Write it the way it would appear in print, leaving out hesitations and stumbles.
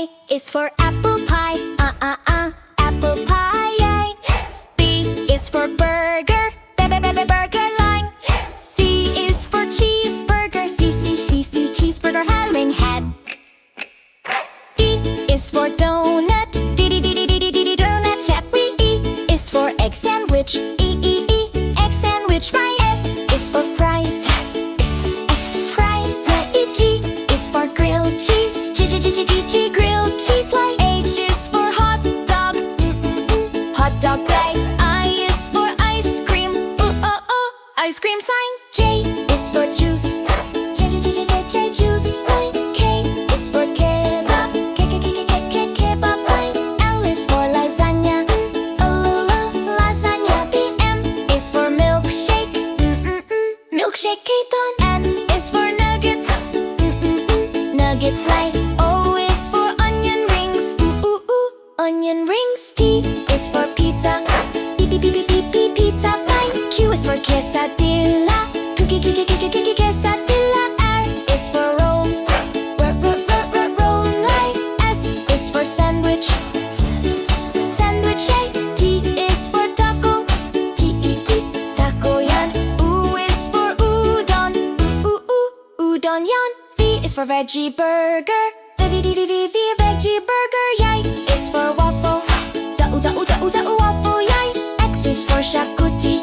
A is for apple pie, apple pie, yay. B is for burger, burger line. C is for cheeseburger, C, cheeseburger, having head. D is for donut, D, donut, check. E is for egg sandwich, E, egg sandwich, right. F is for fries, fries, right. G is for grilled cheese, G, grilled cheese, like. H is for hot dog, hot dog, day. I is for ice cream, ice cream sign. J is for juice, J, juice, line. K is for kebab, kebab sign. L is for lasagna, lasagna. P, M is for milkshake, milkshake, Keaton. N is for nuggets, nuggets, like. O is for onion rings, onion rings. T is for pizza, pizza pie. Q is for quesadilla, quesadilla. R is for roll, roll, like. S is for sandwich, sandwich, A. T is for taco, taco, yan. U is for udon, udon, yan. V is for veggie burger, veggie burger, yay. Is for waffle, waffle, yay. X is for shakuti,